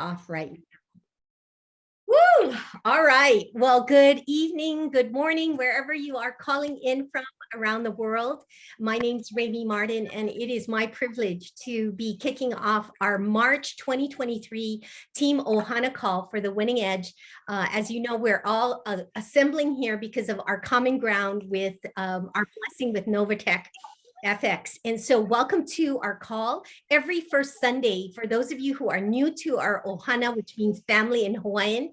off right now. Woo! All right. Well, good evening, good morning, wherever you are calling in from around the world. My name is Raimi Martin, and it is my privilege to be kicking off our March 2023 Team Ohana call for the Winning Edge. As you know, we're all assembling here because of our common ground with our blessing with Novatech FX. And so welcome to our call every first Sunday. For those of you who are new to our Ohana, which means family in Hawaiian,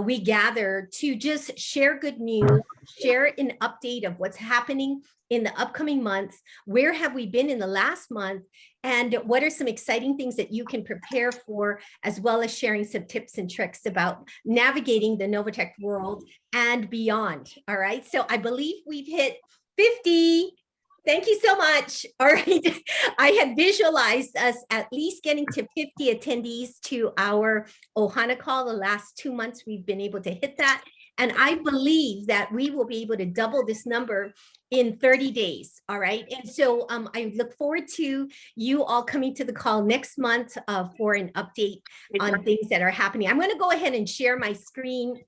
we gather to just share good news, share an update of what's happening in the upcoming months, where have we been in the last month, and what are some exciting things that you can prepare for, as well as sharing some tips and tricks about navigating the Novatech world and beyond. All right, so I believe we've hit 50. Thank you so much. All right. I had visualized us at least getting to 50 attendees to our Ohana call. The last 2 months, we've been able to hit that. And I believe that we will be able to double this number in 30 days. All right. And so I look forward to you all coming to the call next month for an update on things that are happening. I'm going to go ahead and share my screen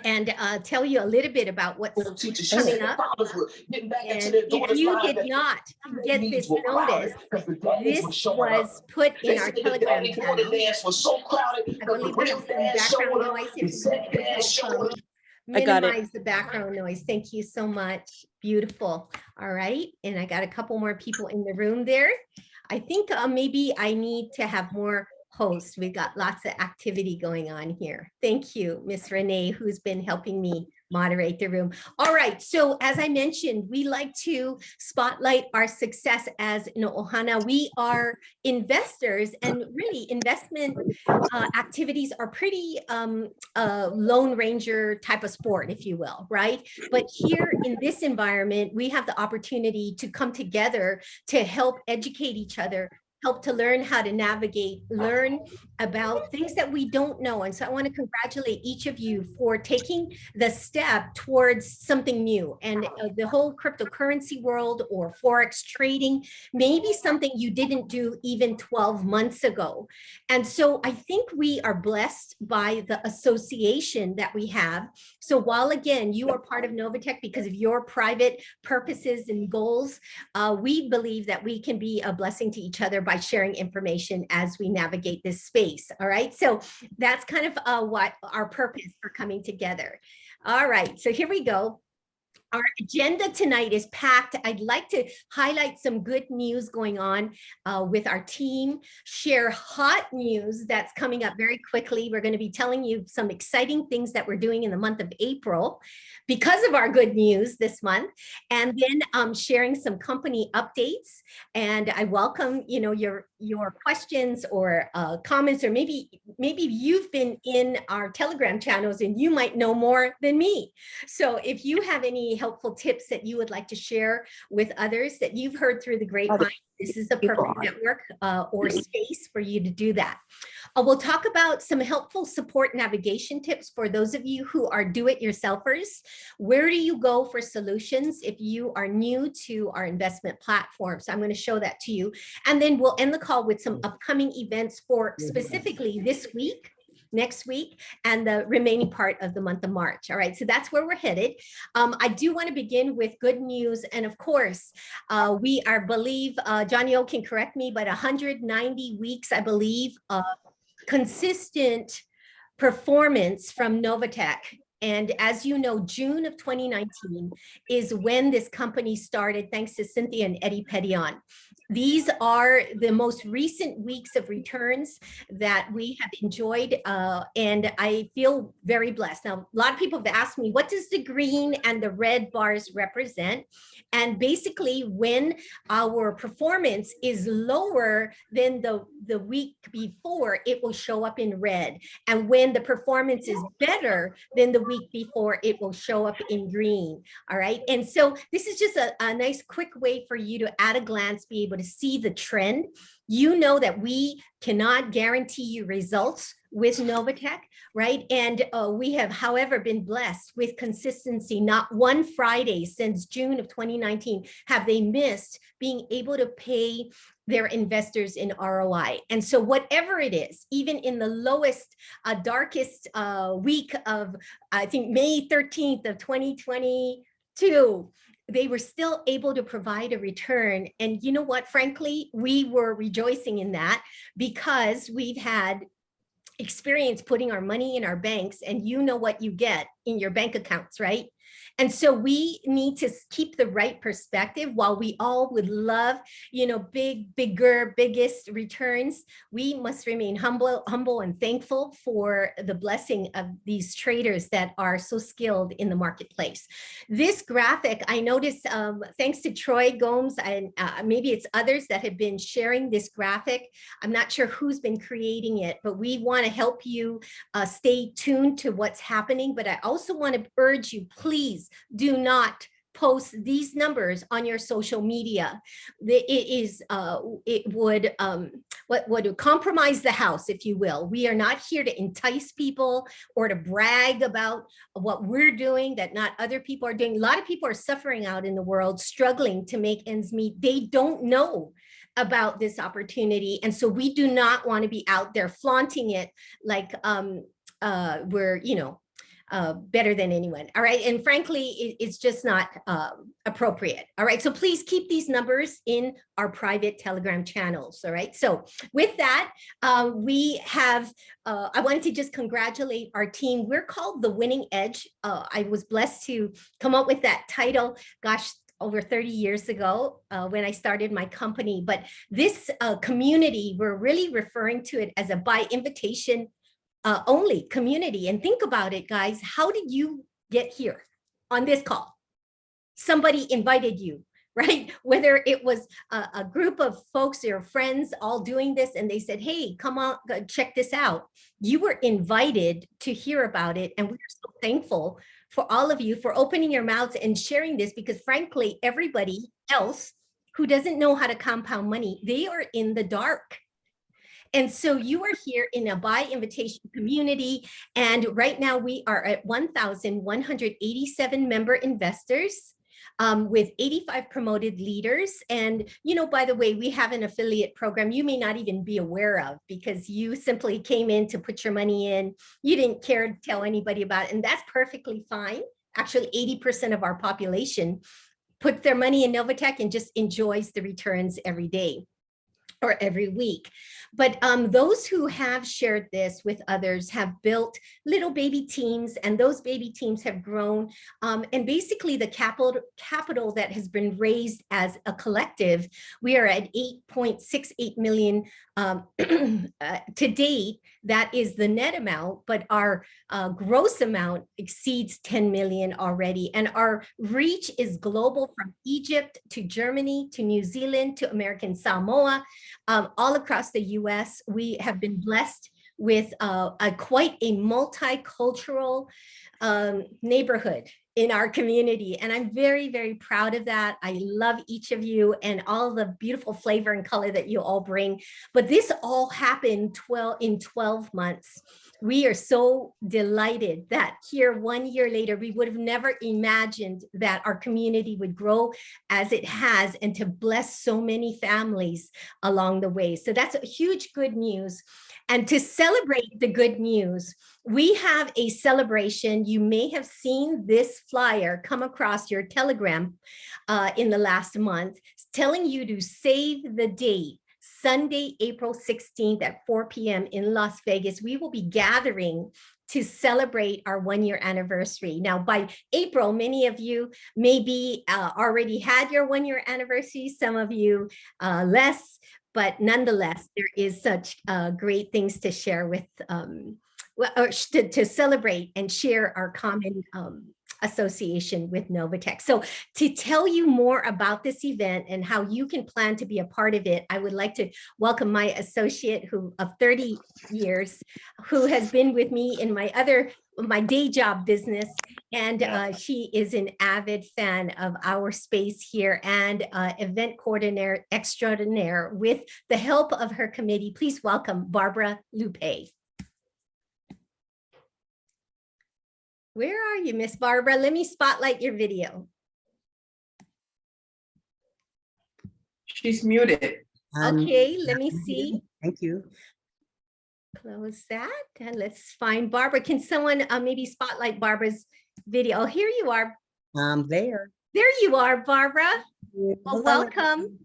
and tell you a little bit about what's coming up. And if you did not get this notice, this was put in our Telegram channel. I believe there's some background noise. If you minimize the background noise. Thank you so much. Beautiful. All right. And I got a couple more people in the room there. I think maybe I need to have more host. We've got lots of activity going on here. Thank you, Miss Renee, who's been helping me moderate the room. All right, so as I mentioned, we like to spotlight our success as Ohana. We are investors, and really investment activities are pretty Lone Ranger type of sport, if you will, right? But here in this environment, we have the opportunity to come together to help educate each other, help to learn how to navigate, learn about things that we don't know. And so I want to congratulate each of you for taking the step towards something new. And the whole cryptocurrency world or Forex trading may be something you didn't do even 12 months ago. And so I think we are blessed by the association that we have. So while again, you are part of Novatech because of your private purposes and goals, we believe that we can be a blessing to each other by sharing information as we navigate this space. All right, so that's kind of what our purpose for coming together. All right, so here we go. Our agenda tonight is packed. I'd like to highlight some good news going on with our team, share hot news that's coming up very quickly. We're going to be telling you some exciting things that we're doing in the month of April because of our good news this month, and then sharing some company updates. And I welcome, your questions or comments, or maybe you've been in our Telegram channels and you might know more than me. So if you have any helpful tips that you would like to share with others that you've heard through the grapevine, this is a perfect network or space for you to do that. We'll talk about some helpful support navigation tips for those of you who are do-it-yourselfers. Where do you go for solutions if you are new to our investment platform? So I'm going to show that to you. And then we'll end the call with some upcoming events for specifically this week, next week, and the remaining part of the month of March. All right, so that's where we're headed. I do want to begin with good news. And of course, we are, Johnny O can correct me, but 190 weeks, I believe, of consistent performance from Novatech. And as you know, June of 2019 is when this company started, thanks to Cynthia and Eddie Petillon. These are the most recent weeks of returns that we have enjoyed, and I feel very blessed. Now, a lot of people have asked me, what does the green and the red bars represent? And basically, when our performance is lower than the week before, it will show up in red. And when the performance is better than the week before, it will show up in green. All right. And so this is just a nice quick way for you to at a glance be able to see the trend. You know that we cannot guarantee you results with Novatech, right? And we have, however, been blessed with consistency. Not one Friday since June of 2019 have they missed being able to pay their investors in ROI. And so whatever it is, even in the lowest, darkest week of, I think, May 13th of 2022, they were still able to provide a return. And you know what, frankly, we were rejoicing in that because we've had experience putting our money in our banks, and you know what you get in your bank accounts, right? And so we need to keep the right perspective. While we all would love, bigger, biggest returns, we must remain humble and thankful for the blessing of these traders that are so skilled in the marketplace. This graphic, I noticed, thanks to Troy Gomes, and maybe it's others that have been sharing this graphic. I'm not sure who's been creating it, but we want to help you stay tuned to what's happening. But I also want to urge you, please do not post these numbers on your social media. It would compromise the house, if you will. We are not here to entice people or to brag about what we're doing that not other people are doing. A lot of people are suffering out in the world, struggling to make ends meet. They don't know about this opportunity. And so we do not want to be out there flaunting it like we're, better than anyone. All right. And frankly, it's just not appropriate. All right. So please keep these numbers in our private Telegram channels. All right. So with that, we have, I wanted to just congratulate our team. We're called The Winning Edge. I was blessed to come up with that title, gosh, over 30 years ago when I started my company. But this community, we're really referring to it as a by invitation only community. And think about it, guys. How did you get here on this call? Somebody invited you, right? Whether it was a group of folks or friends all doing this and they said, hey, come on, check this out. You were invited to hear about it. And we're so thankful for all of you for opening your mouths and sharing this, because frankly, everybody else who doesn't know how to compound money, they are in the dark. And so you are here in a by invitation community. And right now we are at 1,187 member investors with 85 promoted leaders. And, by the way, we have an affiliate program you may not even be aware of because you simply came in to put your money in. You didn't care to tell anybody about it. And that's perfectly fine. Actually, 80% of our population put their money in Novatech and just enjoys the returns every day or every week. But those who have shared this with others have built little baby teams, and those baby teams have grown. And basically the capital that has been raised as a collective, we are at 8.68 million to date. That is the net amount, but our gross amount exceeds 10 million already. And our reach is global, from Egypt to Germany to New Zealand to American Samoa, all across the US. We have been blessed with quite a multicultural neighborhood in our community. And I'm very, very proud of that. I love each of you and all the beautiful flavor and color that you all bring. But this all happened in 12 months. We are so delighted that here 1 year later, we would have never imagined that our community would grow as it has and to bless so many families along the way. So that's a huge good news. And to celebrate the good news, we have a celebration. You may have seen this flyer come across your Telegram in the last month, telling you to save the date. Sunday, April 16th at 4 p.m. in Las Vegas. We will be gathering to celebrate our 1 year anniversary. Now, by April, many of you maybe already had your 1 year anniversary, some of you less, but nonetheless, there is such great things to share with, or to celebrate and share our common association with Novatech. So to tell you more about this event and how you can plan to be a part of it, I would like to welcome my associate of 30 years, who has been with me in my day job business. And she is an avid fan of our space here and event coordinator extraordinaire with the help of her committee. Please welcome Barbara Lupe. Where are you, Miss Barbara? Let me spotlight your video. She's muted. Okay, let me see. Thank you. Close that and let's find Barbara. Can someone maybe spotlight Barbara's video? Oh, here you are. I'm there. There you are, Barbara. Well, Hello, welcome.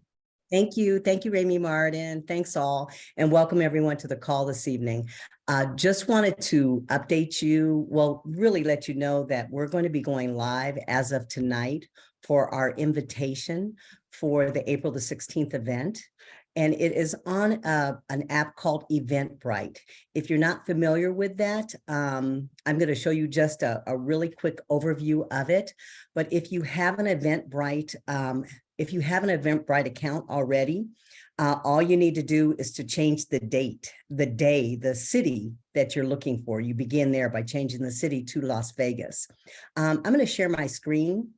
Thank you. Thank you, Rami Martin. Thanks all. And welcome everyone to the call this evening. Just wanted to update you, well, really let you know that we're going to be going live as of tonight for our invitation for the April the 16th event. And it is on an app called Eventbrite. If you're not familiar with that, I'm going to show you just a really quick overview of it. But if you have an Eventbrite, if you have an Eventbrite account already, all you need to do is to change the date, the day, the city that you're looking for. You begin there by changing the city to Las Vegas. I'm going to share my screen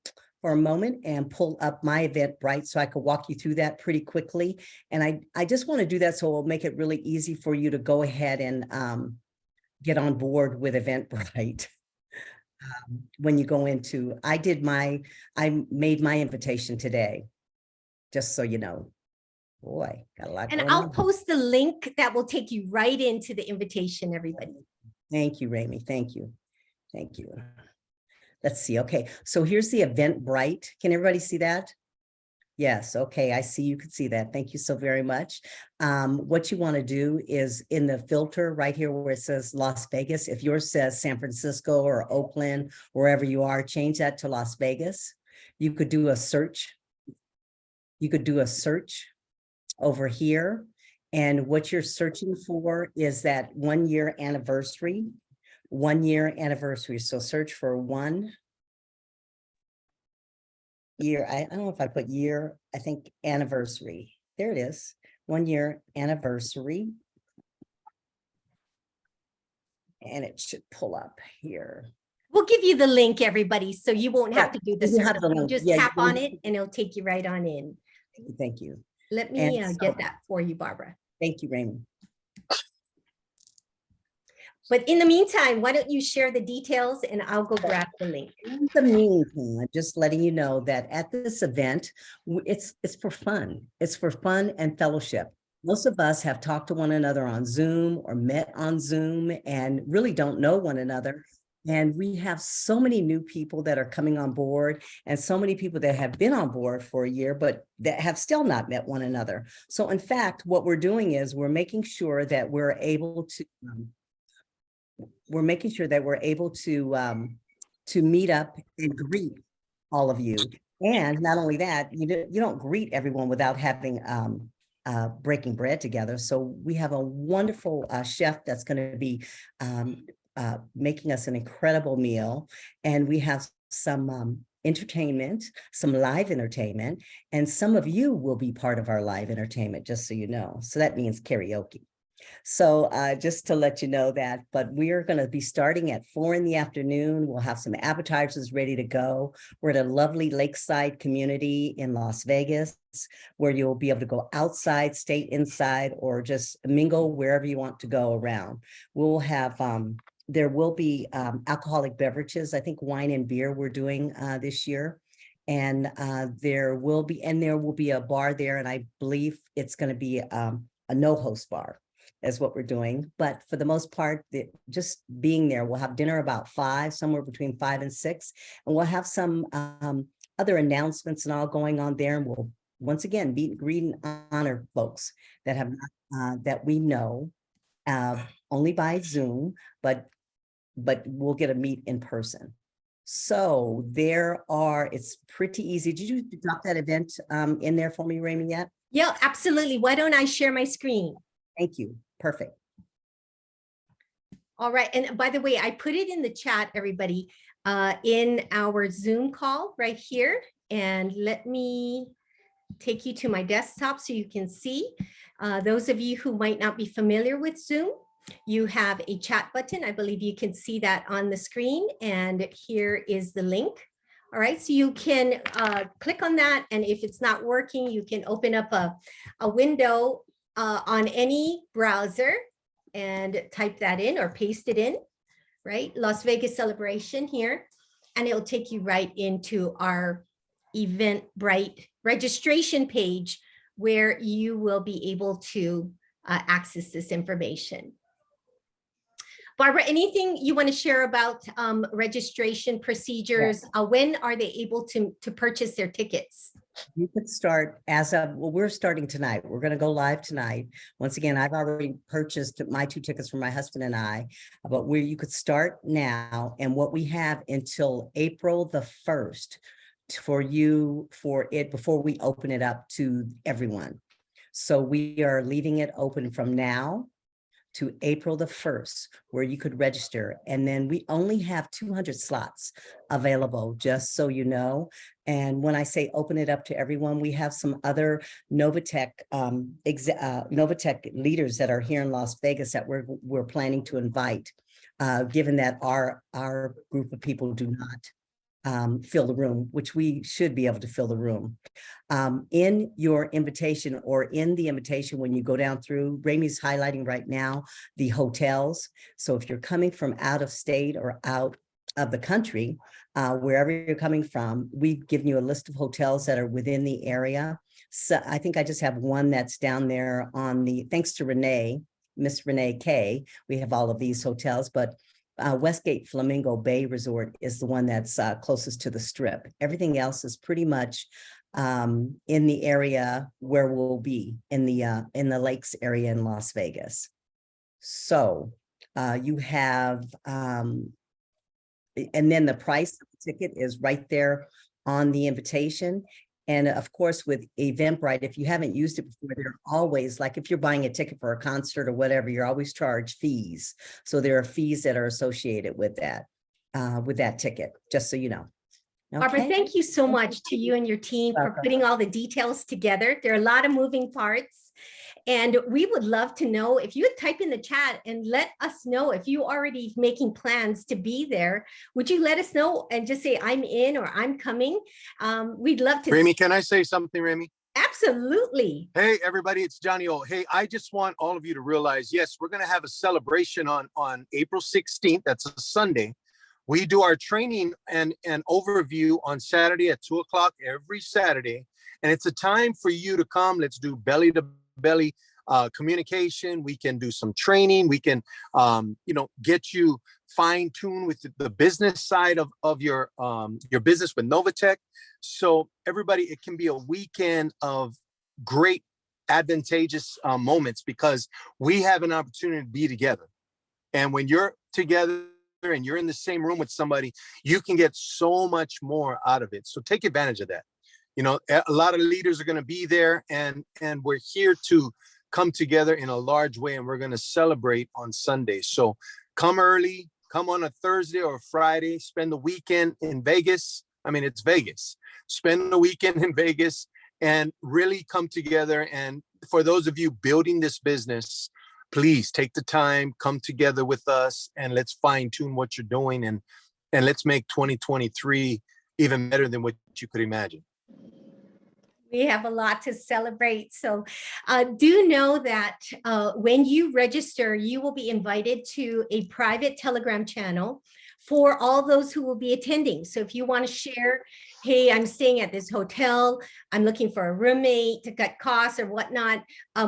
for a moment and pull up my Eventbrite so I can walk you through that pretty quickly. And I just want to do that so it'll make it really easy for you to go ahead and get on board with Eventbrite. When you go into, I made my invitation today, just so you know. Boy, got a lot And going I'll on. post the link that will take you right into the invitation, everybody. Thank you, Rami. Thank you. Thank you. Let's see. Okay, so here's the Eventbrite. Can everybody see that? Yes, okay, I see you can see that. Thank you so very much. What you want to do is in the filter right here where it says Las Vegas, if yours says San Francisco or Oakland, wherever you are, change that to Las Vegas. You could do a search. You could do a search over here. And what you're searching for is that 1 year anniversary. 1 year anniversary. So search for 1 year. I don't know if I put year, I think anniversary. There it is. 1 year anniversary. And it should pull up here. We'll give you the link, everybody, so you won't have to do the you search. have the You'll link. just Yeah, tap on it and it'll take you right on in. Thank you. Let me And get that for you, Barbara. Thank you, Raymond. But in the meantime, why don't you share the details and I'll go grab the link. In the meantime, I'm just letting you know that at this event, it's for fun. It's for fun and fellowship. Most of us have talked to one another on Zoom or met on Zoom and really don't know one another. And we have so many new people that are coming on board and so many people that have been on board for a year, but that have still not met one another. So in fact, what we're doing is we're making sure that we're able to meet up and greet all of you. And not only that, you don't greet everyone without having breaking bread together. So we have a wonderful chef that's going to be making us an incredible meal. And we have some entertainment, some live entertainment, and some of you will be part of our live entertainment, just so you know. So that means karaoke. So just to let you know that, but we are going to be starting at 4 in the afternoon. We'll have some appetizers ready to go. We're at a lovely lakeside community in Las Vegas where you'll be able to go outside, stay inside, or just mingle wherever you want to go around. We'll have, there will be alcoholic beverages. I think wine and beer we're doing this year. And there will be a bar there. And I believe it's going to be a no-host bar. Is what we're doing. But for the most part, just being there, we'll have dinner about 5, somewhere between 5 and 6. And we'll have some other announcements and all going on there. And we'll once again meet, greet, and honor folks that have that we know only by Zoom, but we'll get a meet in person. So it's pretty easy. Did you drop that event in there for me, Raymond, yet? Yeah, absolutely. Why don't I share my screen? Thank you. Perfect. All right. And by the way, I put it in the chat, everybody, in our Zoom call right here. And let me take you to my desktop so you can see. Those of you who might not be familiar with Zoom, you have a chat button. I believe you can see that on the screen. And here is the link. All right, so you can click on that. And if it's not working, you can open up a window on any browser and type that in or paste it in, right? Las Vegas celebration here. And it'll take you right into our Eventbrite registration page where you will be able to access this information. Barbara, anything you want to share about registration procedures? When are they able to purchase their tickets? You could start as of, well, we're starting tonight. We're going to go live tonight. Once again, I've already purchased my 2 tickets for my husband and I, but where you could start now. And what we have until April the 1st for it before we open it up to everyone. So we are leaving it open from now to April the 1st, where you could register. And then we only have 200 slots available, just so you know. And when I say open it up to everyone, we have some other Novatech Novatech leaders that are here in Las Vegas that we're planning to invite, given that our group of people do not fill the room, which we should be able to fill the room. In your invitation or in the invitation, when you go down through, Ramey's highlighting right now the hotels. So if you're coming from out of state or out of the country, wherever you're coming from, we've given you a list of hotels that are within the area. So I think I just have one that's down there on the, thanks to Renee, Miss Renee K. We have all of these hotels, but Westgate Flamingo Bay Resort is the one that's closest to the Strip. Everything else is pretty much in the area where we'll be in the lakes area in Las Vegas. So you have, and then the price of the ticket is right there on the invitation. And of course, with Eventbrite, if you haven't used it before, they're always, like if you're buying a ticket for a concert or whatever, you're always charged fees. So there are fees that are associated with that ticket, just so you know. Okay. Barbara, thank you so much to you and your team for putting all the details together. There are a lot of moving parts. And we would love to know if you would type in the chat and let us know if you already making plans to be there. Would you let us know and just say, I'm in or I'm coming? We'd love to. Ramey, can I say something, Ramey? Absolutely. Hey, everybody, it's Johnny O. Hey, I just want all of you to realize, yes, we're going to have a celebration on April 16th. That's a Sunday. We do our training and overview on Saturday at 2 o'clock every Saturday. And it's a time for you to come. Let's do belly to belly communication. We can do some training. We can, get you fine-tuned with the business side of your business with Novatech. So everybody, it can be a weekend of great advantageous moments because we have an opportunity to be together. And when you're together and you're in the same room with somebody, you can get so much more out of it. So take advantage of that. You know, a lot of leaders are going to be there, and we're here to come together in a large way, and we're going to celebrate on Sunday. So come early, come on a Thursday or Friday, spend the weekend in Vegas. I mean, it's Vegas. Spend the weekend in Vegas and really come together. And for those of you building this business, please take the time, come together with us, and let's fine tune what you're doing, and let's make 2023 even better than what you could imagine. We have a lot to celebrate. So do know that when you register, you will be invited to a private Telegram channel for all those who will be attending. So if you want to share, hey, I'm staying at this hotel, I'm looking for a roommate to cut costs or whatnot,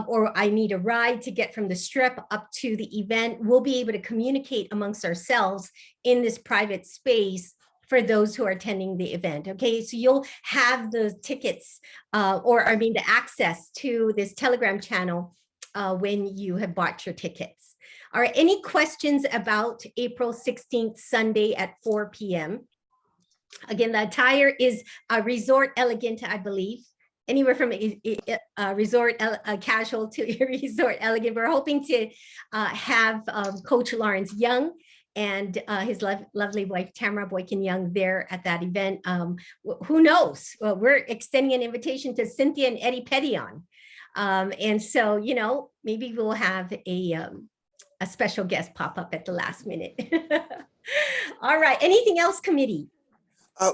or I need a ride to get from the Strip up to the event, we'll be able to communicate amongst ourselves in this private space for those who are attending the event. Okay, so you'll have the tickets the access to this Telegram channel when you have bought your tickets. All right, any questions about April 16th, Sunday at 4 p.m.? Again, the attire is a resort elegant, I believe. Anywhere from resort casual to resort elegant. We're hoping to have Coach Lawrence Young and his lovely wife, Tamara Boykin-Young, there at that event. Who knows? Well, we're extending an invitation to Cynthia and Eddie Pettion. And so, you know, maybe we'll have a special guest pop up at the last minute. All right, anything else, committee?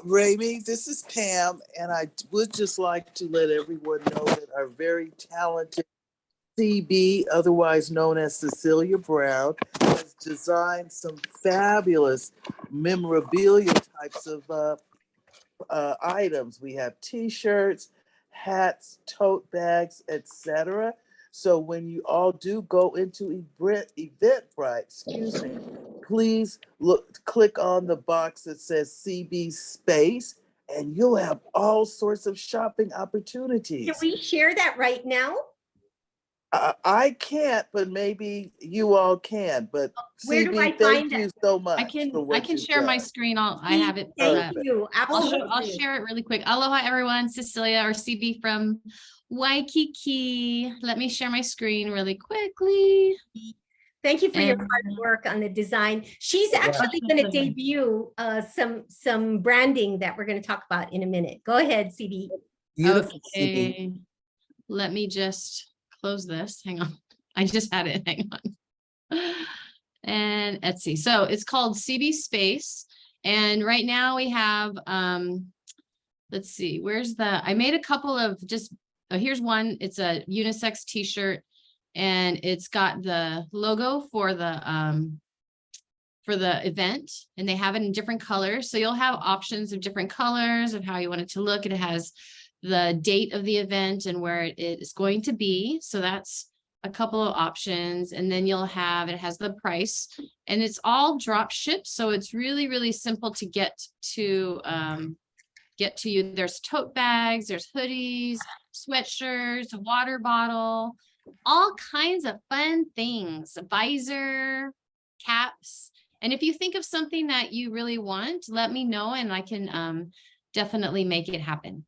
Ramey, this is Pam, and I would just like to let everyone know that our very talented CB, otherwise known as Cecilia Brown, has designed some fabulous memorabilia types of items. We have T-shirts, hats, tote bags, etc. So when you all do go into Eventbrite, excuse me, please click on the box that says CB Space, and you'll have all sorts of shopping Can opportunities. we share that right now? I can't, but maybe you all can. But Where do I CB, thank find you it? so much I can for what you've share my done. screen. I have it. Thank Perfect. you. Absolutely. I'll share it really quick. Aloha, everyone. Cecilia or CB from Waikiki. Let me share my screen really quickly. Thank you for your And- hard work on the design. She's actually Oh, going to absolutely. debut some branding that we're going to talk about in a minute. Go ahead, CB. Beautiful, CB. Okay. Let me just close this. Hang on. I just had it. Hang on. And Etsy. So it's called CB Space. And right now we have, let's see, I made a couple of here's one. It's a unisex t-shirt and it's got the logo for the event, and they have it in different colors. So you'll have options of different colors of how you want it to look. And it has the date of the event and where it is going to be. So that's a couple of options. And then it has the price, and it's all drop shipped. So it's really, really simple to get to you. There's tote bags, there's hoodies, sweatshirts, a water bottle, all kinds of fun things, a visor, caps. And if you think of something that you really want, let me know and I can definitely make it happen.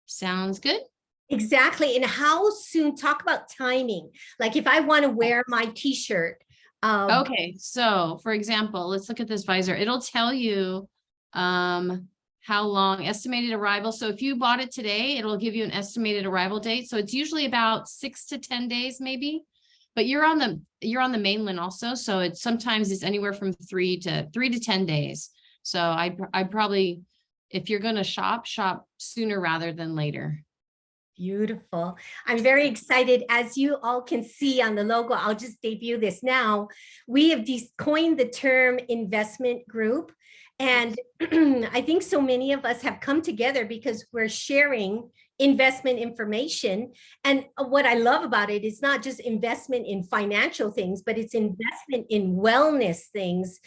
Sounds good? Exactly. And how soon? Talk about timing. Like if I want to wear my t-shirt. Okay, so for example, let's look at this visor. It'll tell you how long estimated arrival. So if you bought it today, it'll give you an estimated arrival date. So it's usually about 6 to 10 days, maybe. But you're on the mainland also, so it's sometimes it's anywhere from 3 to 10 days. So I probably, if you're going to shop sooner rather than later. Beautiful. I'm very excited. As you all can see on the logo, I'll just debut this now. We have coined the term investment group. And I think so many of us have come together because we're sharing investment information. And what I love about it is not just investment in financial things, but it's investment in wellness things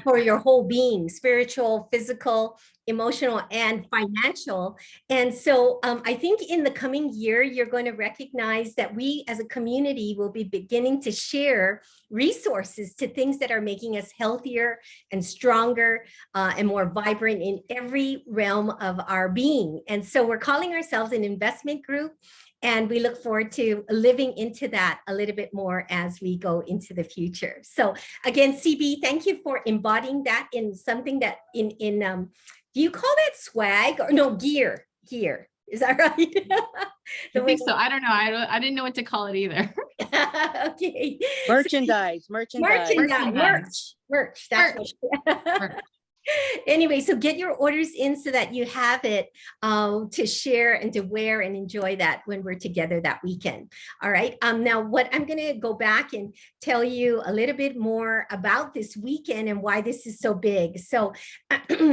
for your whole being, spiritual, physical, emotional, and financial. And so I think in the coming year, you're going to recognize that we as a community will be beginning to share resources to things that are making us healthier and stronger and more vibrant in every realm of our being. And so we're calling ourselves an investment group, and we look forward to living into that a little bit more as we go into the future. So again, CB, thank you for embodying that in something that do you call that swag or no, gear? Is that right? I think so. I don't know. I didn't know what to call it either. Okay. Merchandise. Merch. That's Merch. Anyway, so get your orders in so that you have it to share and to wear and enjoy that when we're together that weekend. All right. Now, what I'm going to go back and tell you a little bit more about this weekend and why this is so big. So,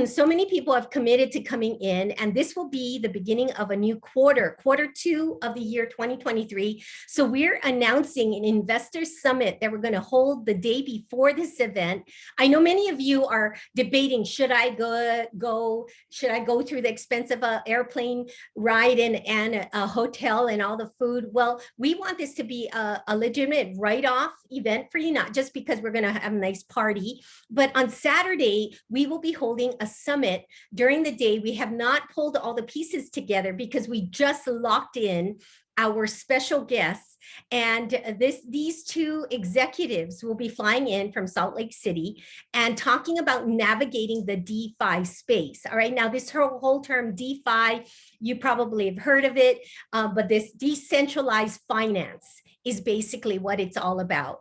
so many people have committed to coming in, and this will be the beginning of a new quarter 2 of the year 2023. So we're announcing an investor summit that we're going to hold the day before this event. I know many of you are debating, should I go through the expense of an airplane ride and a hotel and all the food? Well, we want this to be a legitimate write-off event for you, not just because we're going to have a nice party, but on Saturday, we will be holding a summit during the day. We have not pulled all the pieces together because we just locked in our special guests. And these 2 executives will be flying in from Salt Lake City and talking about navigating the DeFi space. All right, now this whole term DeFi, you probably have heard of it, but this decentralized finance is basically what it's all about.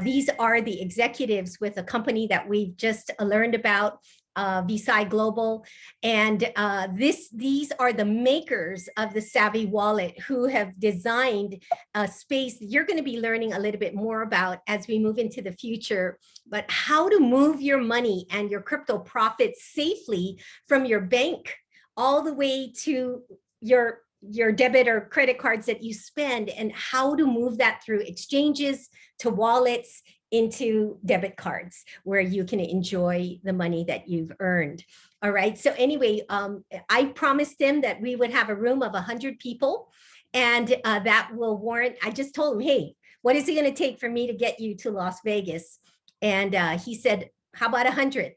These are the executives with a company that we've just learned about, VSI Global, and these are the makers of the Savvy Wallet, who have designed a space you're going to be learning a little bit more about as we move into the future, but how to move your money and your crypto profits safely from your bank all the way to your your debit or credit cards that you spend, and how to move that through exchanges to wallets into debit cards where you can enjoy the money that you've earned. All right. So anyway, I promised them that we would have a room of 100 people, and that will warrant, I just told him, hey, what is it going to take for me to get you to Las Vegas? And he said, how about 100?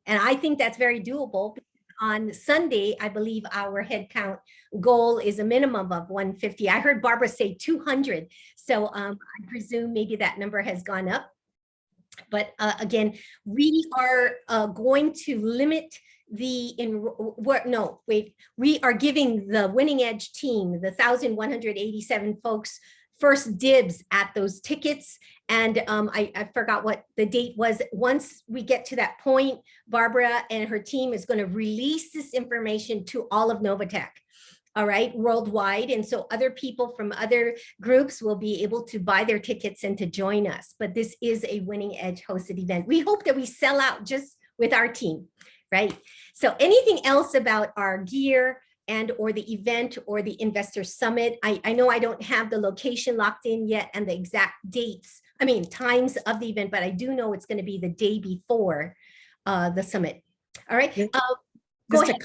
And I think that's very doable. On Sunday, I believe our head count goal is a minimum of 150. I heard Barbara say 200. So I presume maybe that number has gone up. But again, we are going to limit we are giving the Winning Edge team, the 1,187 folks, first dibs at those tickets. And I forgot what the date was. Once we get to that point, Barbara and her team is going to release this information to all of Novatech. All right, worldwide. And so other people from other groups will be able to buy their tickets and to join us. But this is a Winning Edge hosted event. We hope that we sell out just with our team, right? So anything else about our gear and or the event or the investor summit? I know I don't have the location locked in yet and the exact dates, times of the event, but I do know it's going to be the day before the summit. All right. Go ahead.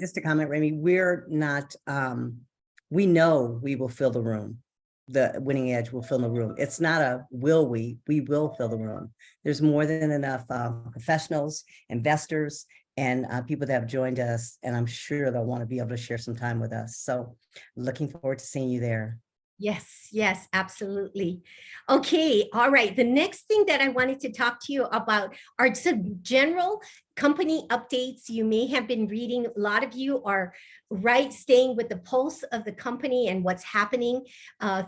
Just to comment, Remy, we're not, we know we will fill the room. The Winning Edge will fill the room. It's not a will we will fill the room. There's more than enough professionals, investors, and people that have joined us, and I'm sure they'll want to be able to share some time with us. So looking forward to seeing you there. Yes, absolutely. Okay, all right. The next thing that I wanted to talk to you about are some general company updates. You may have been reading, a lot of you are staying with the pulse of the company and what's happening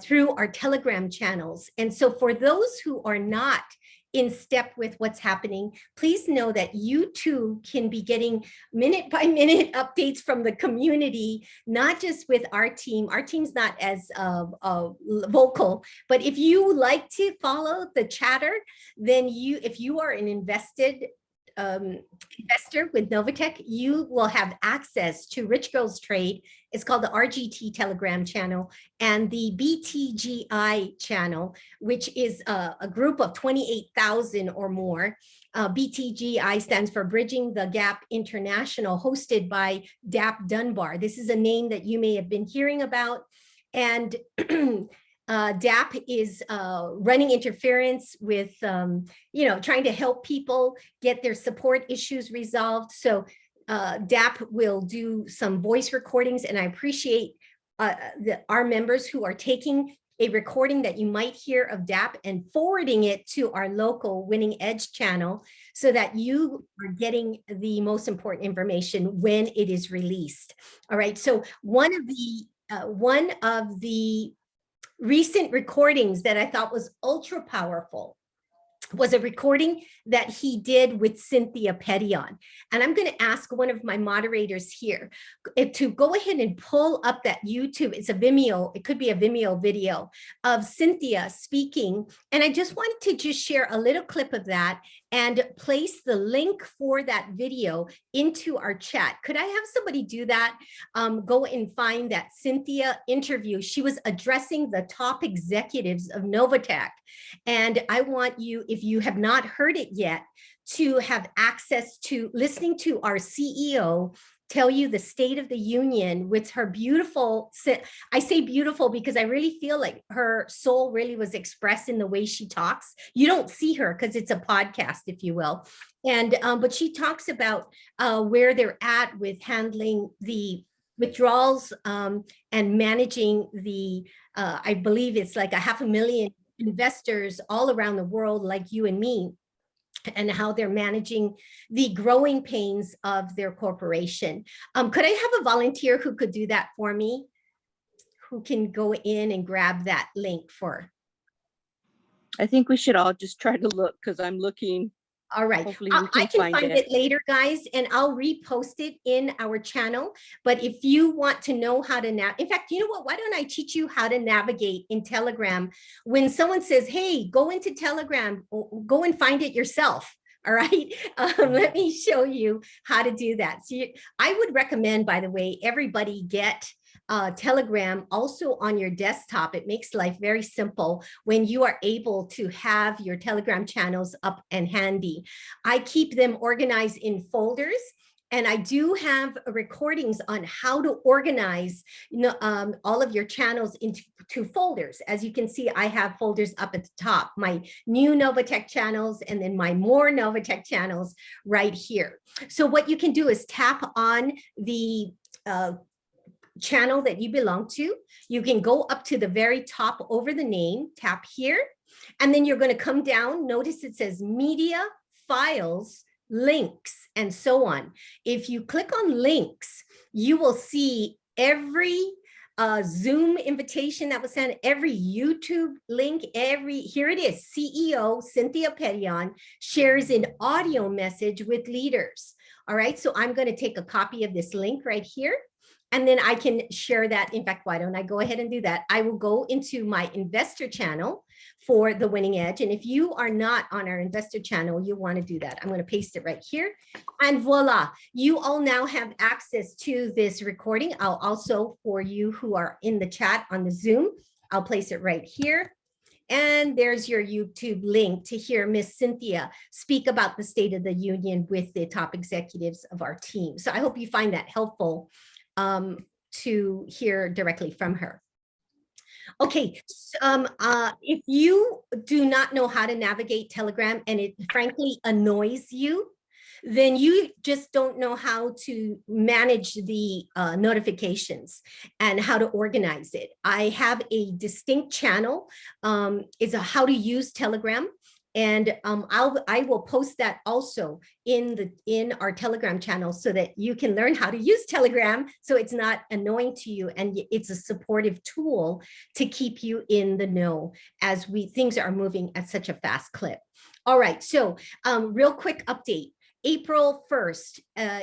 through our Telegram channels. And so for those who are not in step with what's happening, please know that you too can be getting minute by minute updates from the community, not just with our team. Our team's not as vocal, but if you like to follow the chatter, then if you are an investor with Novatech, you will have access to Rich Girls Trade. It's called the RGT Telegram channel and the BTGI channel, which is a group of 28,000 or more. BTGI stands for Bridging the Gap International, hosted by DAP Dunbar. This is a name that you may have been hearing about. And DAP is running interference with, trying to help people get their support issues resolved. So DAP will do some voice recordings, and I appreciate our members who are taking a recording that you might hear of DAP and forwarding it to our local Winning Edge channel so that you are getting the most important information when it is released. All right, so one of the recent recordings that I thought was ultra powerful was a recording that he did with Cynthia Petion. And I'm going to ask one of my moderators here to go ahead and pull up that YouTube. It's a Vimeo. It could be a Vimeo video of Cynthia speaking. And I just wanted to just share a little clip of that and place the link for that video into our chat. Could I have somebody do that? Go and find that Cynthia interview. She was addressing the top executives of Novatech. And I want you, if you have not heard it yet, to have access to listening to our CEO tell you the state of the union with her beautiful, I say beautiful because I really feel like her soul really was expressed in the way she talks. You don't see her because it's a podcast, if you will. And but she talks about where they're at with handling the withdrawals and managing the, I believe it's like 500,000 investors all around the world like you and me, and how they're managing the growing pains of their corporation. Could I have a volunteer who could do that for me? Who can go in and grab that link for? I think we should all just try to look because I'm looking. All right, I can find it later, guys, and I'll repost it in our channel. But if you want to know how to in fact, you know what? Why don't I teach you how to navigate in Telegram? When someone says, hey, go into Telegram, go and find it yourself. All right, let me show you how to do that. So I would recommend, by the way, everybody get Telegram also on your desktop. It makes life very simple when you are able to have your Telegram channels up and handy. I keep them organized in folders. And I do have recordings on how to organize, all of your channels into folders. As you can see, I have folders up at the top, my new Novatech channels, and then my more Novatech channels right here. So what you can do is tap on the channel that you belong to. You can go up to the very top over the name, tap here, and then you're going to come down. Notice it says media, files, links, and so on. If you click on links, you will see every Zoom invitation that was sent, every YouTube link, here it is, CEO Cynthia Perion shares an audio message with leaders. All right, so I'm going to take a copy of this link right here. And then I can share that. In fact, why don't I go ahead and do that? I will go into my investor channel for the Winning Edge. And if you are not on our investor channel, you want to do that. I'm going to paste it right here. And voila, you all now have access to this recording. I'll also, for you who are in the chat on the Zoom, I'll place it right here. And there's your YouTube link to hear Miss Cynthia speak about the State of the Union with the top executives of our team. So I hope you find that helpful to hear directly from her. Okay, if you do not know how to navigate Telegram and it frankly annoys you, then you just don't know how to manage the notifications and how to organize it. I have a distinct channel, it's a how to use Telegram. And I will post that also in our Telegram channel so that you can learn how to use Telegram so it's not annoying to you, and it's a supportive tool to keep you in the know as things are moving at such a fast clip. All right, so real quick update. April 1st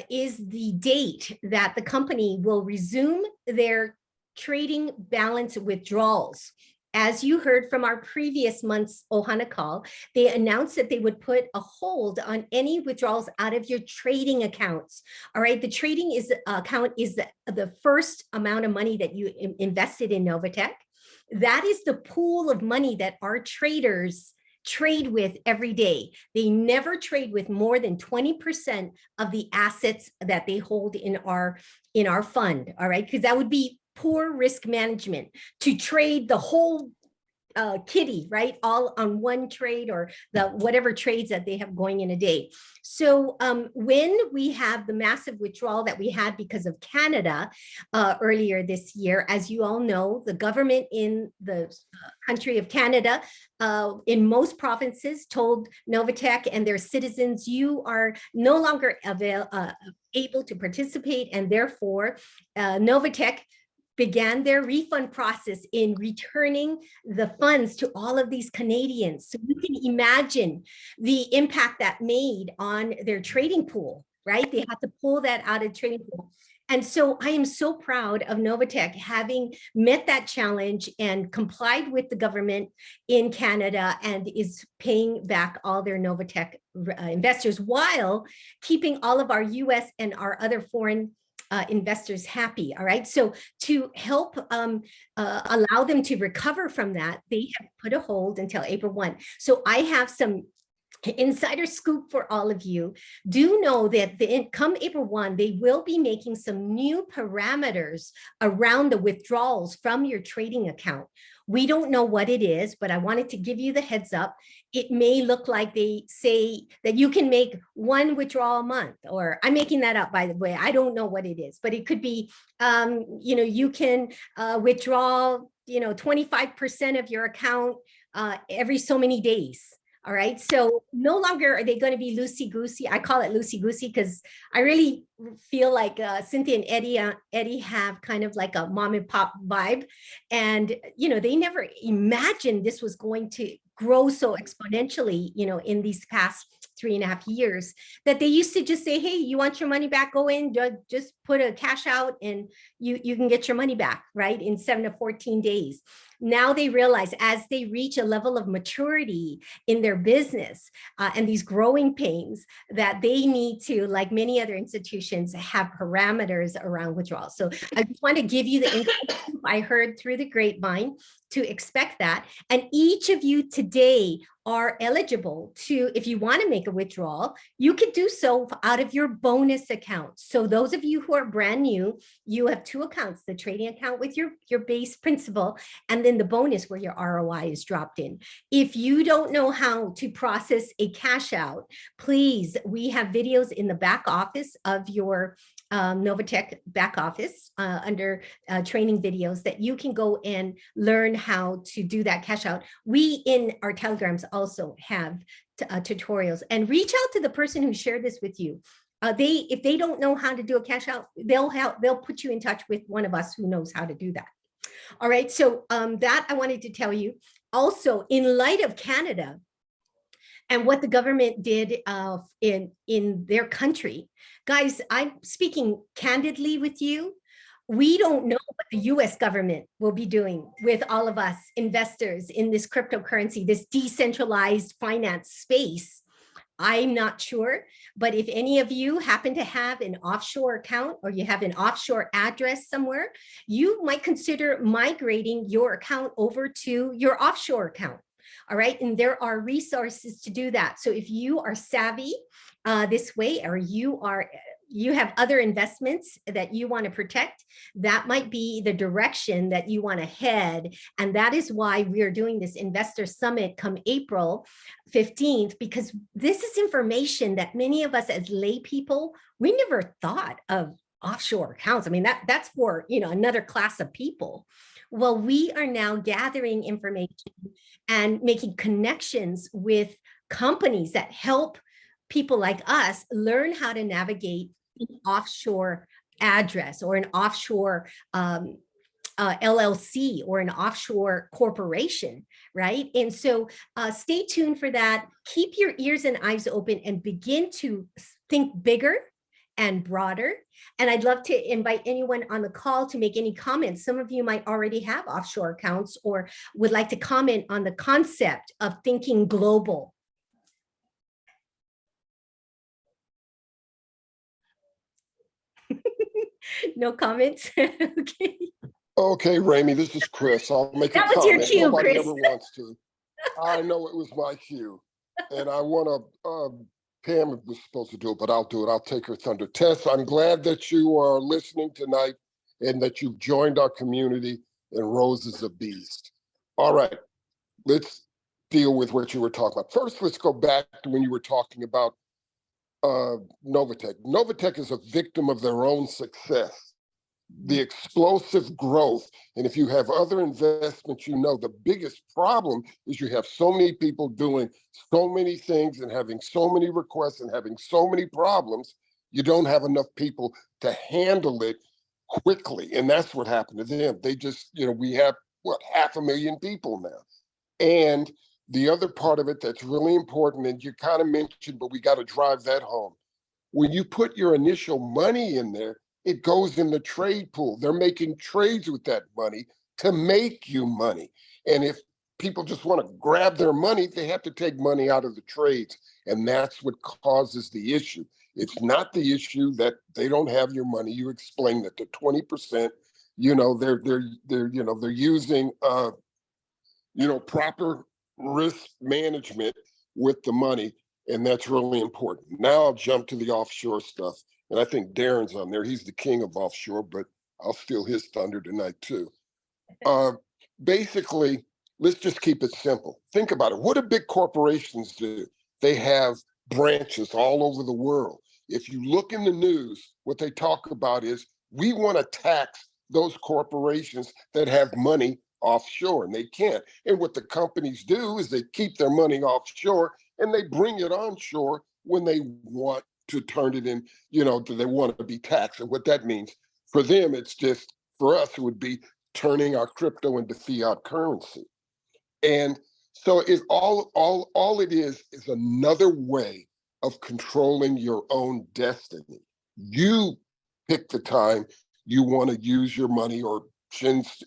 is the date that the company will resume their trading balance withdrawals. As you heard from our previous month's Ohana call, they announced that they would put a hold on any withdrawals out of your trading accounts. All right, the trading account is the first amount of money that you invested in Novatech. That is the pool of money that our traders trade with every day. They never trade with more than 20% of the assets that they hold in our fund. All right, because that would be poor risk management to trade the whole kitty, right, all on one trade or the whatever trades that they have going in a day. So when we have the massive withdrawal that we had because of Canada earlier this year, as you all know, the government in the country of Canada in most provinces told Novatech and their citizens, you are no longer able to participate, and therefore Novatech began their refund process in returning the funds to all of these Canadians. So you can imagine the impact that made on their trading pool, right? They had to pull that out of trading pool. And so I am so proud of Novatech having met that challenge and complied with the government in Canada and is paying back all their Novatech investors while keeping all of our US and our other foreign investors happy. All right. So to help allow them to recover from that, they have put a hold until April 1. So I have some insider scoop for all of you. Do know that come April 1, they will be making some new parameters around the withdrawals from your trading account. We don't know what it is, but I wanted to give you the heads up. It may look like they say that you can make one withdrawal a month, or I'm making that up, by the way. I don't know what it is, but it could be, you can withdraw, 25% of your account every so many days. All right. So no longer are they going to be loosey-goosey. I call it loosey-goosey because I really feel like Cynthia and Eddie have kind of like a mom and pop vibe. And, they never imagined this was going to grow so exponentially, in these past 3.5 years, that they used to just say, hey, you want your money back? Go in, just put a cash out and you can get your money back, right, in 7 to 14 days. now they realize as they reach a level of maturity in their business and these growing pains, that they need to, like many other institutions, have parameters around withdrawal. So I just want to give you the info I heard through the grapevine to expect that. And each of you today are eligible to, if you want to make a withdrawal, you could do so out of your bonus account. So those of you who are brand new, you have two accounts, the trading account with your base principal, and then the bonus where your ROI is dropped in. If you don't know how to process a cash out, please, we have videos in the back office of your Novatech back office under training videos that you can go and learn how to do that cash out. We in our telegrams also have tutorials, and reach out to the person who shared this with you. If they don't know how to do a cash out, they'll put you in touch with one of us who knows how to do that. All right, so that I wanted to tell you. Also, in light of Canada and what the government did in their country, guys, I'm speaking candidly with you. We don't know what the US government will be doing with all of us investors in this cryptocurrency, this decentralized finance space. I'm not sure, but if any of you happen to have an offshore account or you have an offshore address somewhere, you might consider migrating your account over to your offshore account. All right, and there are resources to do that. So if you are savvy this way, or you have other investments that you want to protect, that might be the direction that you want to head. And that is why we are doing this investor summit come April 15th, because this is information that many of us as lay people, we never thought of offshore accounts. I mean, that's for, another class of people. Well, we are now gathering information and making connections with companies that help people like us learn how to navigate an offshore address or an offshore LLC or an offshore corporation, right? And so stay tuned for that. Keep your ears and eyes open and begin to think bigger and broader. And I'd love to invite anyone on the call to make any comments. Some of you might already have offshore accounts or would like to comment on the concept of thinking global. No comments? Okay. Okay, Ramey, this is Chris. I'll make a That was comment. your cue, Nobody Chris. ever wants to. I know it was my cue. And I want to, Pam was supposed to do it, but I'll do it. I'll take her thunder. Tess, I'm glad that you are listening tonight and that you've joined our community, and Rose is a beast. All right, let's deal with what you were talking about. First, let's go back to when you were talking about Novatech. Novatech is a victim of their own success. The explosive growth. And if you have other investments, the biggest problem is you have so many people doing so many things and having so many requests and having so many problems, you don't have enough people to handle it quickly. And that's what happened to them. They just, we have, 500,000 people now. And the other part of it that's really important, and you kind of mentioned, but we got to drive that home. When you put your initial money in there, it goes in the trade pool. They're making trades with that money to make you money. And if people just want to grab their money, they have to take money out of the trades. And that's what causes the issue. It's not the issue that they don't have your money. You explained that the 20%, they're using proper risk management with the money. And that's really important. Now I'll jump to the offshore stuff. And I think Darren's on there. He's the king of offshore, but I'll steal his thunder tonight too. Basically, let's just keep it simple. Think about it. What do big corporations do? They have branches all over the world. If you look in the news, what they talk about is we want to tax those corporations that have money offshore, and they can't. And what the companies do is they keep their money offshore and they bring it onshore when they want to turn it in, do they want to be taxed? And what that means for them, it's just, for us, it would be turning our crypto into fiat currency. And so it's all it is another way of controlling your own destiny. You pick the time you want to use your money or change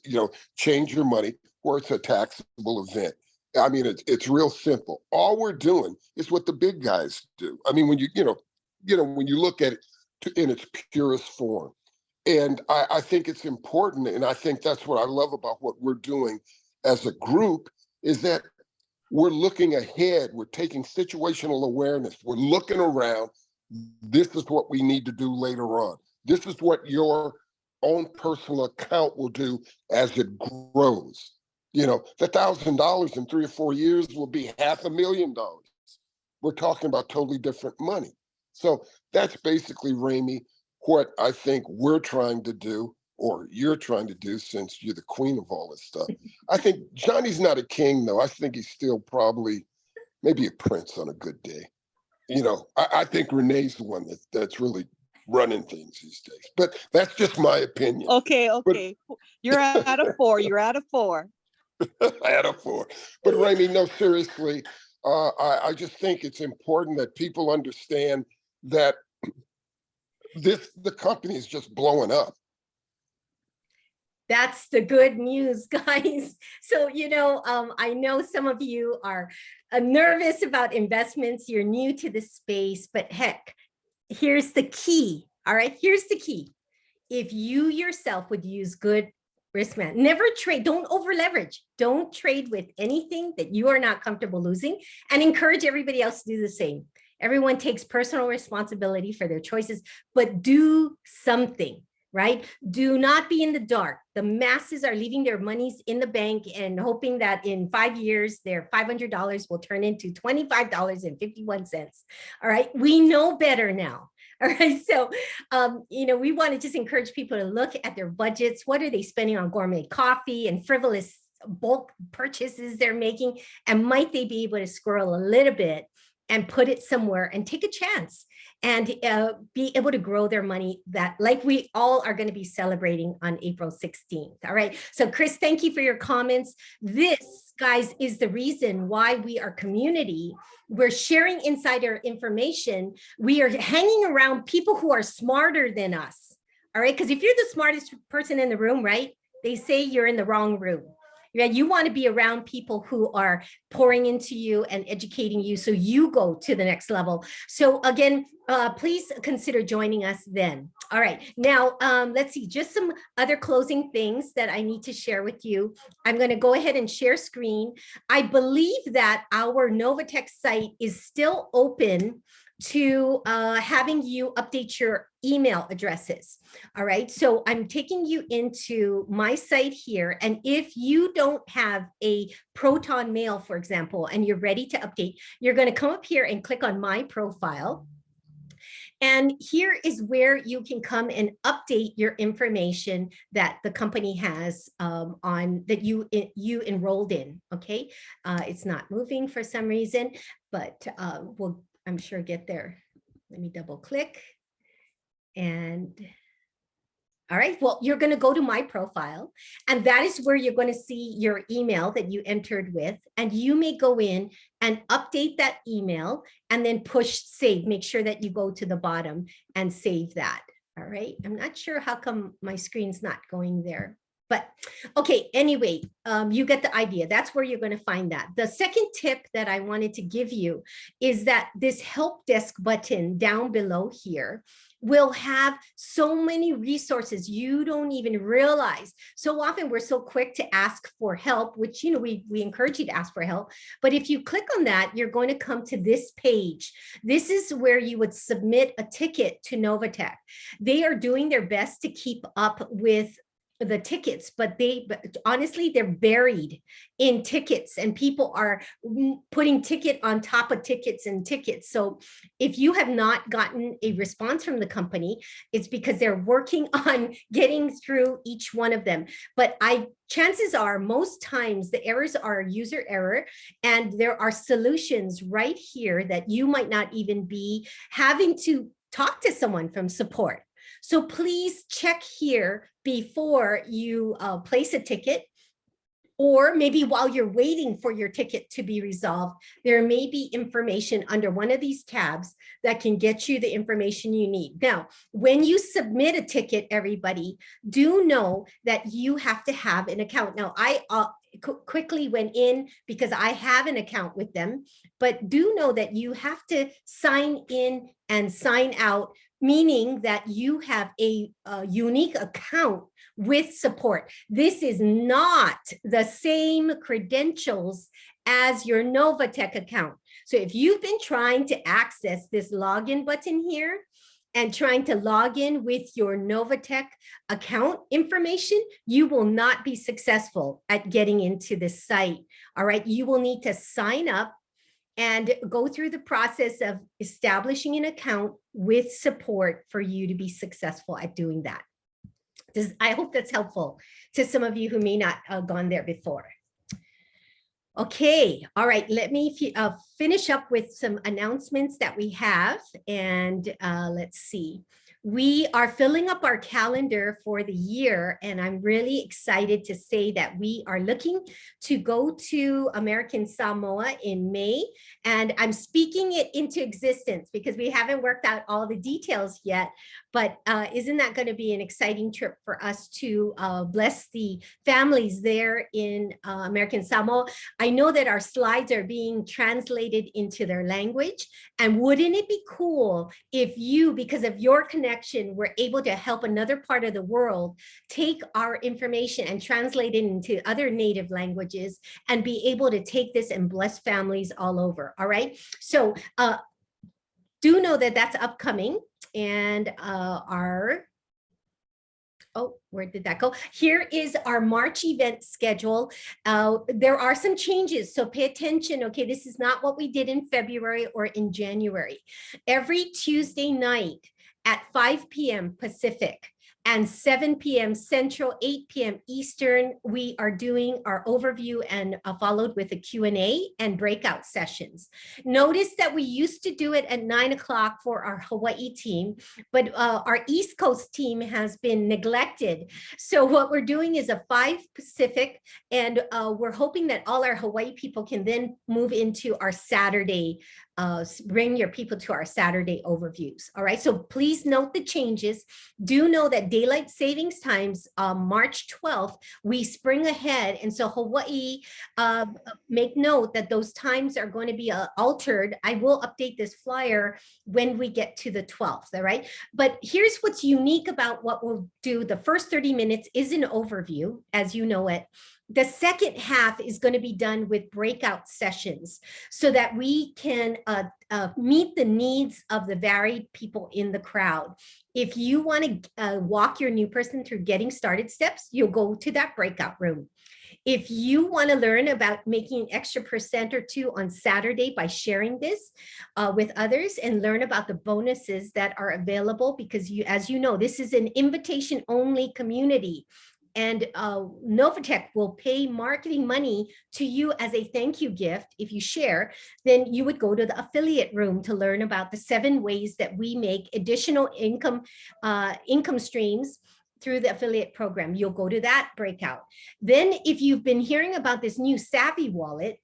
your money where it's a taxable event. I mean, it's real simple. All we're doing is what the big guys do. I mean, when when you look at it in its purest form. And I think it's important, and I think that's what I love about what we're doing as a group, is that we're looking ahead. We're taking situational awareness. We're looking around. This is what we need to do later on. This is what your own personal account will do as it grows. The $1,000 in 3 or 4 years will be $500,000. We're talking about totally different money. So that's basically, Ramey, what I think we're trying to do, or you're trying to do, since you're the queen of all this stuff. I think Johnny's not a king, though. I think he's still probably maybe a prince on a good day. I think Renee's the one that's really running things these days. But that's just my opinion. Okay. You're out of 4. You're out of 4. Out of 4. But Ramey, no, seriously, I just think it's important that people understand that the company is just blowing up. That's the good news, guys. So, I know some of you are nervous about investments. You're new to the space, but heck, here's the key. All right, here's the key. If you yourself would use good risk management, never trade, don't over leverage. Don't trade with anything that you are not comfortable losing, and encourage everybody else to do the same. Everyone takes personal responsibility for their choices, but do something. Right? Do not be in the dark. The masses are leaving their monies in the bank and hoping that in 5 years, their $500 will turn into $25.51. All right. We know better now. All right. So, we want to just encourage people to look at their budgets. What are they spending on gourmet coffee and frivolous bulk purchases they're making? And might they be able to squirrel a little bit and put it somewhere and take a chance and be able to grow their money, that like we all are going to be celebrating on April 16th. All right. So Chris, thank you for your comments. This, guys, is the reason why we are community. We're sharing insider information. We are hanging around people who are smarter than us. All right. Because if you're the smartest person in the room, right, they say you're in the wrong room. Yeah, you want to be around people who are pouring into you and educating you so you go to the next level. So again, please consider joining us then. All right, now let's see, just some other closing things that I need to share with you. I'm going to go ahead and share screen. I believe that our Novatech site is still open to having you update your email addresses. All right, so I'm taking you into my site here. And if you don't have a Proton Mail, for example, and you're ready to update, you're going to come up here and click on my profile. And here is where you can come and update your information that the company has on that you enrolled in. Okay, it's not moving for some reason, but we'll, I'm sure, get there. Let me double click. And all right, well, you're going to go to my profile, and that is where you're going to see your email that you entered with, and you may go in and update that email and then push save. Make sure that you go to the bottom and save that. All right, I'm not sure how come my screen's not going there. But okay, anyway, you get the idea. That's where you're going to find that. The second tip that I wanted to give you is that this help desk button down below here will have so many resources you don't even realize. So often we're so quick to ask for help, which, we encourage you to ask for help. But if you click on that, you're going to come to this page. This is where you would submit a ticket to Novatech. They are doing their best to keep up with the tickets, but honestly, they're buried in tickets, and people are putting ticket on top of tickets and tickets. So if you have not gotten a response from the company, it's because they're working on getting through each one of them. But chances are most times the errors are user error, and there are solutions right here that you might not even be having to talk to someone from support. So please check here before you place a ticket, or maybe while you're waiting for your ticket to be resolved, there may be information under one of these tabs that can get you the information you need. Now, when you submit a ticket, everybody, do know that you have to have an account. Now, quickly went in because I have an account with them, but do know that you have to sign in and sign out, meaning that you have a unique account with support. This is not the same credentials as your Novatech account. So if you've been trying to access this login button here and trying to log in with your Novatech account information, you will not be successful at getting into this site. All right, you will need to sign up and go through the process of establishing an account with support for you to be successful at doing that. I hope that's helpful to some of you who may not have gone there before. Okay, all right, let me finish up with some announcements that we have, and let's see. We are filling up our calendar for the year, and I'm really excited to say that we are looking to go to American Samoa in May, and I'm speaking it into existence because we haven't worked out all the details yet, but isn't that going to be an exciting trip for us to bless the families there in American Samoa? I know that our slides are being translated into their language, and wouldn't it be cool if you, because of your connection, were able to help another part of the world take our information and translate it into other native languages and be able to take this and bless families all over. All right, so do know that that's upcoming, and oh, where did that go? Here is our March event schedule. There are some changes, so pay attention. Okay, this is not what we did in February or in January. Every Tuesday night at 5 p.m. Pacific and 7 p.m. Central, 8 p.m. Eastern, we are doing our overview and followed with a Q&A and breakout sessions. Notice that we used to do it at 9 o'clock for our Hawaii team, but our East Coast team has been neglected. So what we're doing is a 5 Pacific, and we're hoping that all our Hawaii people can then move into our Saturday, bring your people to our Saturday overviews. All right, so please note the changes. Do know that daylight savings times, March 12th, we spring ahead. And so Hawaii, make note that those times are going to be altered. I will update this flyer when we get to the 12th, all right? But here's what's unique about what we'll do. The first 30 minutes is an overview, as you know it. The second half is going to be done with breakout sessions so that we can meet the needs of the varied people in the crowd. If you want to walk your new person through getting started steps, you'll go to that breakout room. If you want to learn about making an extra % or two on Saturday by sharing this with others and learn about the bonuses that are available, because as you know, this is an invitation only community. And Novatech will pay marketing money to you as a thank you gift. If you share, then you would go to the affiliate room to learn about the 7 ways that we make additional income streams through the affiliate program. You'll go to that breakout. Then if you've been hearing about this new Savvy wallet,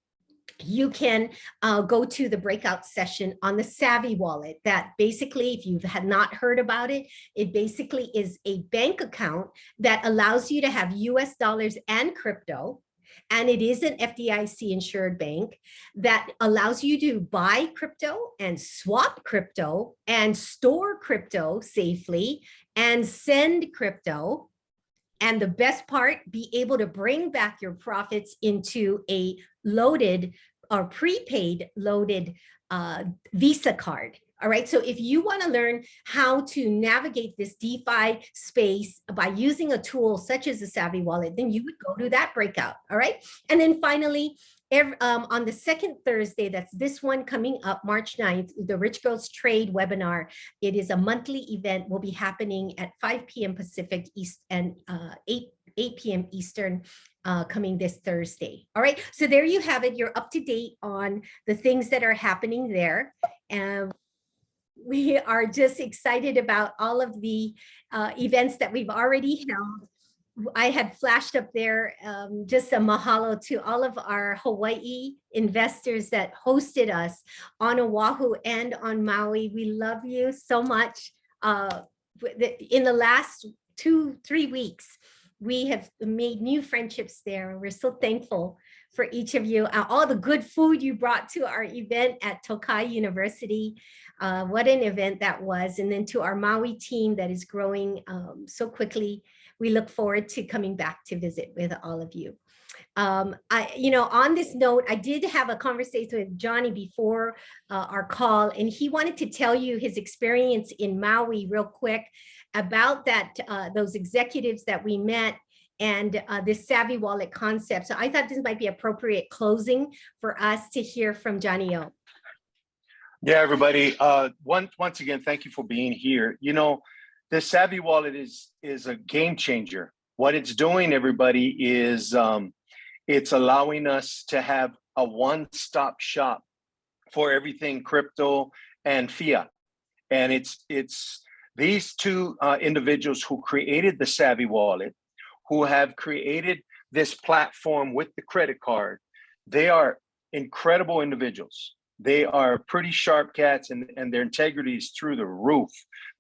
you can go to the breakout session on the Savvy wallet. That basically, if you had not heard about it, it basically is a bank account that allows you to have US dollars and crypto. And it is an FDIC insured bank that allows you to buy crypto and swap crypto and store crypto safely and send crypto. And the best part, be able to bring back your profits into a loaded or prepaid loaded Visa card. All right, so if you want to learn how to navigate this DeFi space by using a tool such as the Savvy Wallet, then you would go to that breakout. All right, and then finally, on the second Thursday, that's this one coming up, March 9th, the Rich Girls Trade webinar. It is a monthly event, will be happening at 5 p.m. Pacific East and 8 p.m. Eastern, coming this Thursday. All right, so there you have it. You're up to date on the things that are happening there. And we are just excited about all of the events that we've already held. I had flashed up there just a mahalo to all of our Hawaii investors that hosted us on Oahu and on Maui. We love you so much. In the last 2-3 weeks, we have made new friendships there. We're so thankful for each of you, all the good food you brought to our event at Tokai University. What an event that was. And then to our Maui team that is growing so quickly. We look forward to coming back to visit with all of you. On this note, I did have a conversation with Johnny before our call, and he wanted to tell you his experience in Maui real quick about that, those executives that we met and this savvy wallet concept. So I thought this might be appropriate closing for us to hear from Johnny O. Yeah, everybody. Once again, thank you for being here. You know, the Savvy Wallet is a game changer. What it's doing, everybody, is it's allowing us to have a one-stop shop for everything crypto and fiat. And it's these two individuals who created the Savvy Wallet, who have created this platform with the credit card. They are incredible individuals. They are pretty sharp cats, and their integrity is through the roof.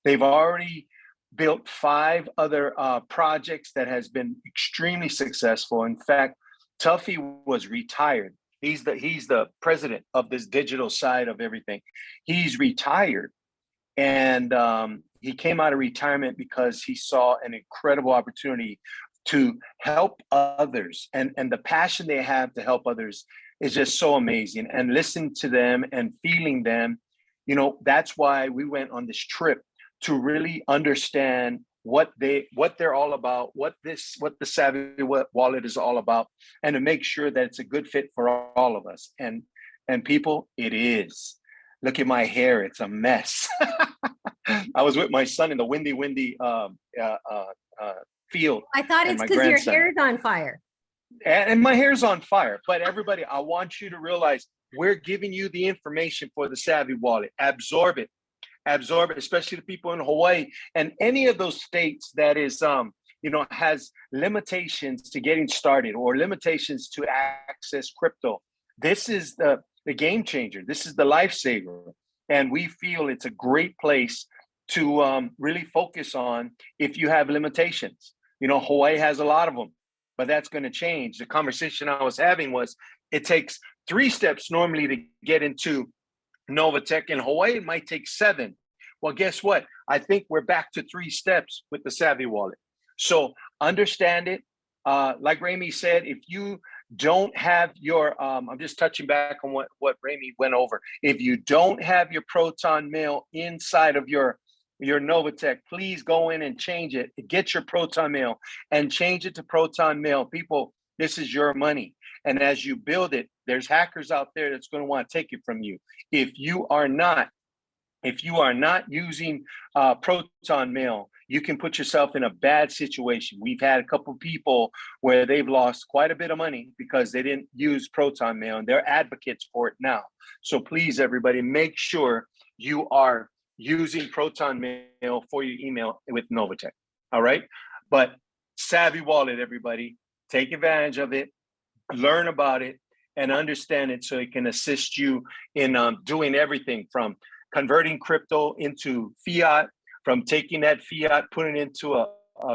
They've already built 5 other projects that has been extremely successful. In fact, Tuffy was retired. He's the president of this digital side of everything. He's retired, and he came out of retirement because he saw an incredible opportunity to help others, and the passion they have to help others is just so amazing. And listening to them and feeling them, you know, that's why we went on this trip to really understand what they're all about, what the Savvy Wallet is all about, and to make sure that it's a good fit for all of us. And people, it is. Look at my hair; it's a mess. I was with my son in the windy field. I thought it's because your hair is on fire. And my hair's on fire. But everybody, I want you to realize we're giving you the information for the Savvy Wallet. Absorb it, especially the people in Hawaii and any of those states that is, has limitations to getting started or limitations to access crypto. This is the game changer. This is the lifesaver. And we feel it's a great place to really focus on if you have limitations. You know, Hawaii has a lot of them, but that's going to change. The conversation I was having was it takes 3 steps normally to get into Novatech. In Hawaii, it might take 7. Well, guess what? I think we're back to 3 steps with the Savvy Wallet. So understand it. Like Rami said, if you don't have your, I'm just touching back on what Rami went over. If you don't have your Proton Mail inside of your Novatech, please go in and change it. Get your Proton Mail and change it to Proton Mail. People, this is your money. And as you build it, there's hackers out there that's going to want to take it from you. If you are not using Proton Mail, you can put yourself in a bad situation. We've had a couple of people where they've lost quite a bit of money because they didn't use Proton Mail, and they're advocates for it now. So please, everybody, make sure you are using Proton Mail for your email with Novatech. All right. But Savvy Wallet, everybody, take advantage of it, learn about it, and understand it so it can assist you in doing everything from converting crypto into fiat, from taking that fiat, putting it into a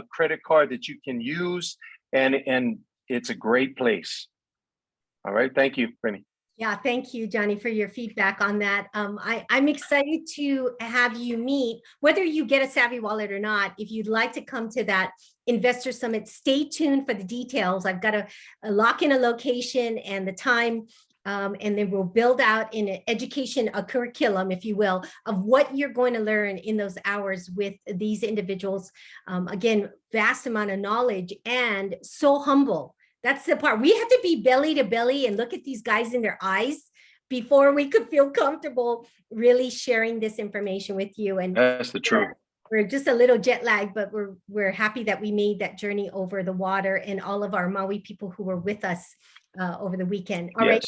credit card that you can use. And it's a great place. All right. Thank you, Remy. Yeah, thank you, Johnny, for your feedback on that. I'm excited to have you meet, whether you get a Savvy Wallet or not. If you'd like to come to that Investor Summit, stay tuned for the details. I've got to lock in a location and the time, and then we'll build out in an education, a curriculum, if you will, of what you're going to learn in those hours with these individuals. Again, vast amount of knowledge and so humble. That's the part. We have to be belly to belly and look at these guys in their eyes before we could feel comfortable really sharing this information with you. And that's the truth. We're just a little jet lagged, but we're happy that we made that journey over the water, and all of our Maui people who were with us over the weekend. All right.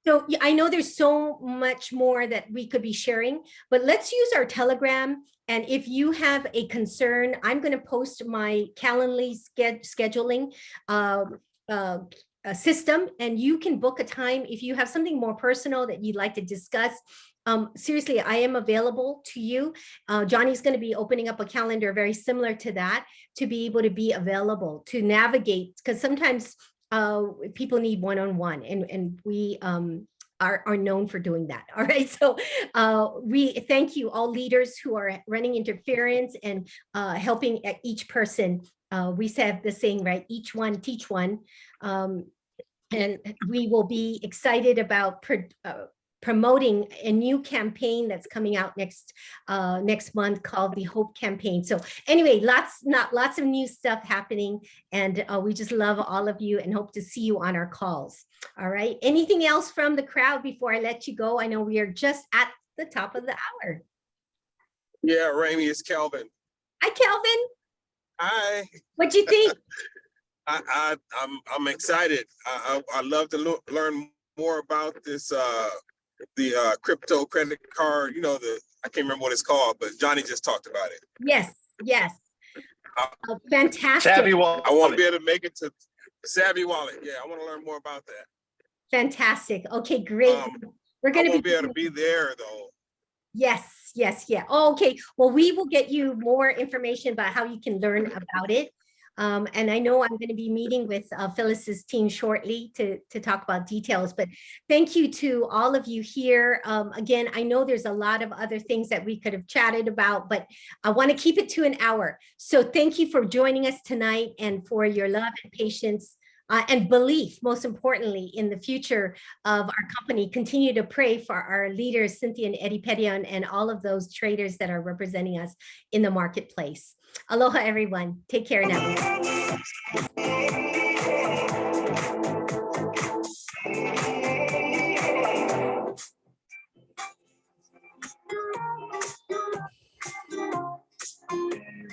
So I know there's so much more that we could be sharing, but let's use our Telegram. And if you have a concern, I'm going to post my Calendly scheduling system, and you can book a time if you have something more personal that you'd like to discuss. seriously, I am available to you. Johnny's going to be opening up a calendar very similar to that to be able to be available to navigate, because sometimes people need one-on-one, and we are known for doing that. All right. So we thank you, all leaders who are running interference and helping each person. We have the saying, right? Each one, teach one. And we will be excited about promoting a new campaign that's coming out next month called the Hope Campaign. So anyway, lots of new stuff happening, and we just love all of you and hope to see you on our calls. All right. Anything else from the crowd before I let you go? I know we are just at the top of the hour. Yeah, Ramey, it's Kelvin. Hi, Kelvin. Hi. What'd you think? I'm excited. I love to learn more about this the crypto credit card. You know, I can't remember what it's called, but Johnny just talked about it. Yes. Fantastic. Savvy Wallet. I want to be able to make it to Savvy Wallet. Yeah, I want to learn more about that. Fantastic. Okay, great. We're going to be able to be there though. Yes. Yeah. Oh, okay. Well, we will get you more information about how you can learn about it. And I know I'm going to be meeting with Phyllis's team shortly to talk about details, but thank you to all of you here. Again, I know there's a lot of other things that we could have chatted about, but I want to keep it to an hour. So thank you for joining us tonight and for your love and patience and belief, most importantly, in the future of our company. Continue to pray for our leaders, Cynthia and Eddie Petion, and all of those traders that are representing us in the marketplace. Aloha, everyone. Take care now.